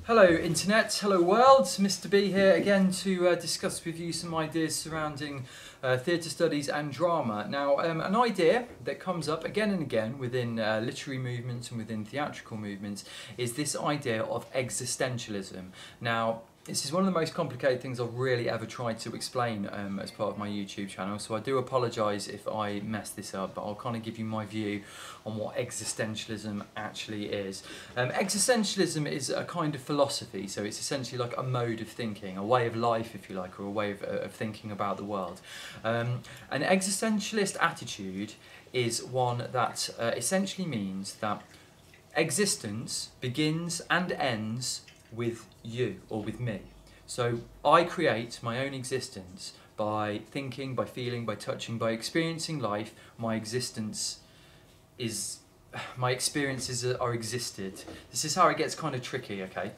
Hello Internet, hello world, Mr. B here again to discuss with you some ideas surrounding theatre studies and drama. Now an idea that comes up again and again within literary movements and within theatrical movements is this idea of existentialism. Now this is one of the most complicated things I've really ever tried to explain as part of my YouTube channel, so I do apologise if I mess this up, but I'll kind of give you my view on what existentialism actually is. Existentialism is a kind of philosophy, so it's essentially like a mode of thinking, a way of life if you like, or a way of thinking about the world. An existentialist attitude is one that essentially means that existence begins and ends with you or with me. So I create my own existence by thinking, by feeling, by touching, by experiencing life. My experiences are existed. This is how it gets kind of tricky, okay?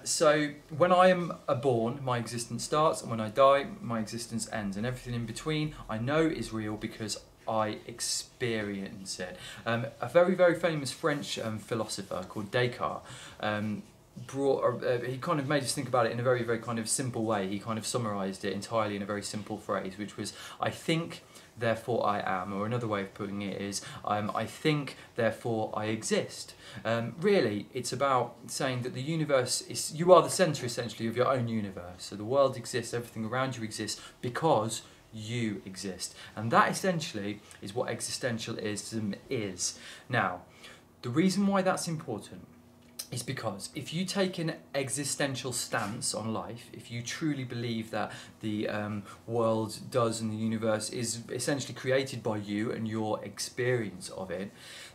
So when I am born, my existence starts, and when I die, my existence ends, and everything in between I know is real because I experience it. A very, very famous French philosopher called Descartes he kind of made us think about it in a very, very kind of simple way. He kind of summarised it entirely in a very simple phrase, which was, I think, therefore I am, or another way of putting it is, I think, therefore I exist. Really, it's about saying that the universe is, you are the centre essentially of your own universe. So the world exists, everything around you exists because you exist. And that essentially is what existentialism is. Now, the reason why that's important is because if you take an existential stance on life, if you truly believe that the world does and the universe is essentially created by you and your experience of it,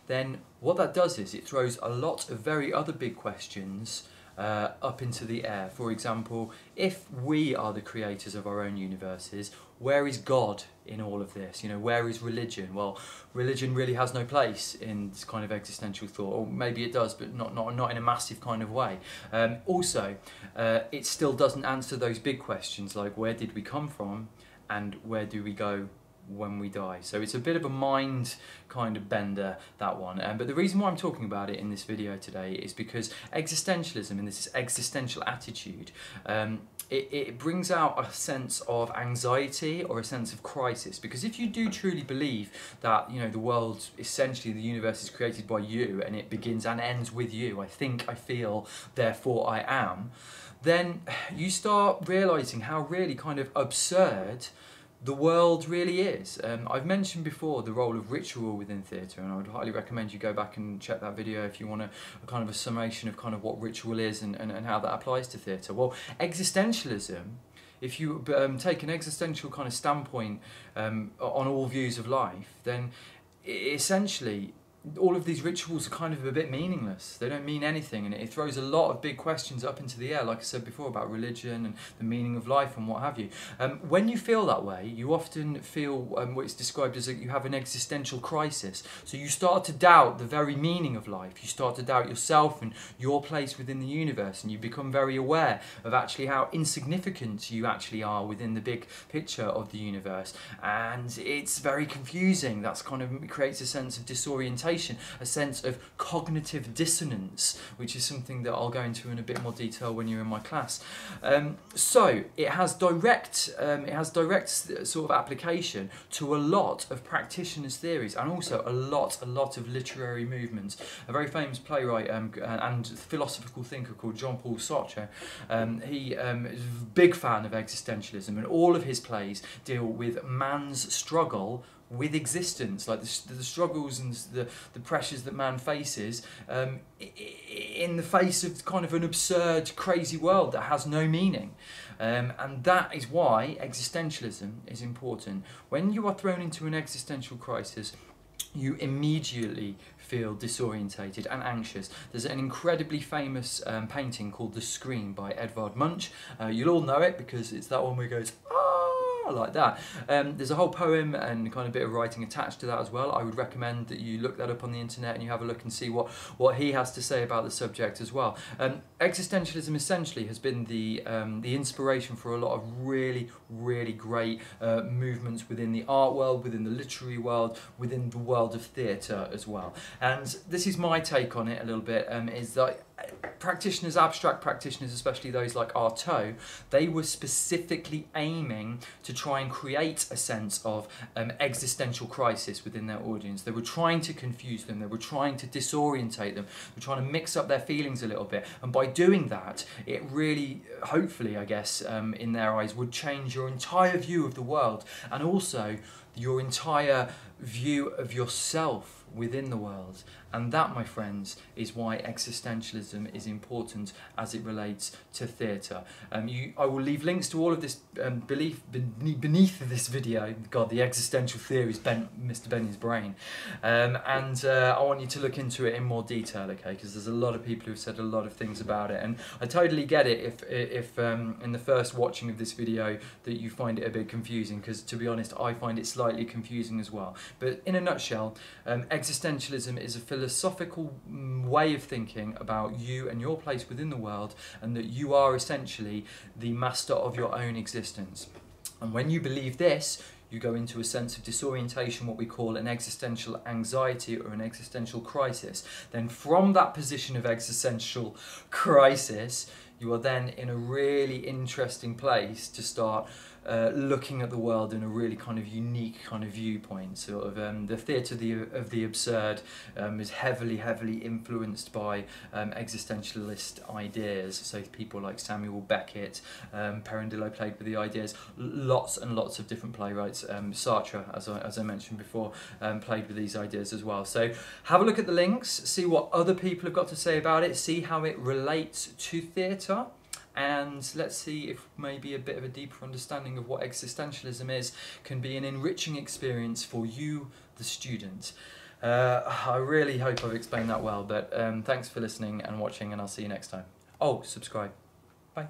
then what that does is it throws a lot of very other big questions up into the air. For example, if we are the creators of our own universes, where is God in all of this? You know, where is religion? Well, religion really has no place in this kind of existential thought, or maybe it does, but not in a massive kind of way. Also, it still doesn't answer those big questions like where did we come from and where do we go when we die. So it's a bit of a mind kind of bender, that one. But the reason why I'm talking about it in this video today is because existentialism and this existential attitude, it brings out a sense of anxiety or a sense of crisis. Because if you do truly believe that, you know, the world, essentially the universe is created by you and it begins and ends with you, I think, I feel, therefore I am, then you start realising how really kind of absurd the world really is. I've mentioned before the role of ritual within theatre, and I would highly recommend you go back and check that video if you want a kind of a summation of kind of what ritual is and how that applies to theatre. Well, existentialism, if you take an existential kind of standpoint on all views of life, then essentially all of these rituals are kind of a bit meaningless. They don't mean anything, and it throws a lot of big questions up into the air, like I said before, about religion and the meaning of life and what have you. When you feel that way, you often feel what's described as you have an existential crisis. So you start to doubt the very meaning of life. You start to doubt yourself and your place within the universe, and you become very aware of actually how insignificant you actually are within the big picture of the universe. And it's very confusing. That's kind of creates a sense of disorientation, a sense of cognitive dissonance, which is something that I'll go into in a bit more detail when you're in my class. So it has direct sort of application to a lot of practitioners' theories, and also a lot of literary movements. A very famous playwright and philosophical thinker called Jean-Paul Sartre, he is a big fan of existentialism, and all of his plays deal with man's struggle with existence, like the struggles and the pressures that man faces in the face of kind of an absurd, crazy world that has no meaning. And that is why existentialism is important. When you are thrown into an existential crisis, you immediately feel disorientated and anxious. There's an incredibly famous painting called The Scream by Edvard Munch. You'll all know it because it's that one where he goes, "Ah!" like that. There's a whole poem and kind of bit of writing attached to that as well. I would recommend that you look that up on the internet and you have a look and see what he has to say about the subject as well. Existentialism essentially has been the inspiration for a lot of really great movements within the art world, within the literary world, within the world of theatre as well. And this is my take on it a little bit, is that practitioners, abstract practitioners, especially those like Artaud, they were specifically aiming to try and create a sense of existential crisis within their audience. They were trying to confuse them, they were trying to disorientate them, they were trying to mix up their feelings a little bit, and by doing that, it really, hopefully, I guess, in their eyes, would change your entire view of the world, and also your entire view of yourself within the world. And that, my friends, is why existentialism is important as it relates to theatre. I will leave links to all of this belief beneath this video. God, the existential theories bent Mr. Benny's brain. I want you to look into it in more detail, okay? Because there's a lot of people who've said a lot of things about it. And I totally get it if in the first watching of this video that you find it a bit confusing, because to be honest, I find it slightly confusing as well. But in a nutshell, existentialism is a philosophical way of thinking about you and your place within the world, and that you are essentially the master of your own existence. And when you believe this, you go into a sense of disorientation, what we call an existential anxiety or an existential crisis. Then from that position of existential crisis, you are then in a really interesting place to start looking at the world in a really kind of unique kind of viewpoint. Sort of the theatre of the absurd is heavily influenced by existentialist ideas. So people like Samuel Beckett, Perandillo played with the ideas. Lots and lots of different playwrights. Sartre, as I mentioned before, played with these ideas as well. So have a look at the links, see what other people have got to say about it, see how it relates to theatre. And let's see if maybe a bit of a deeper understanding of what existentialism is can be an enriching experience for you, the student. I really hope I've explained that well, but thanks for listening and watching, and I'll see you next time. Oh, subscribe. Bye.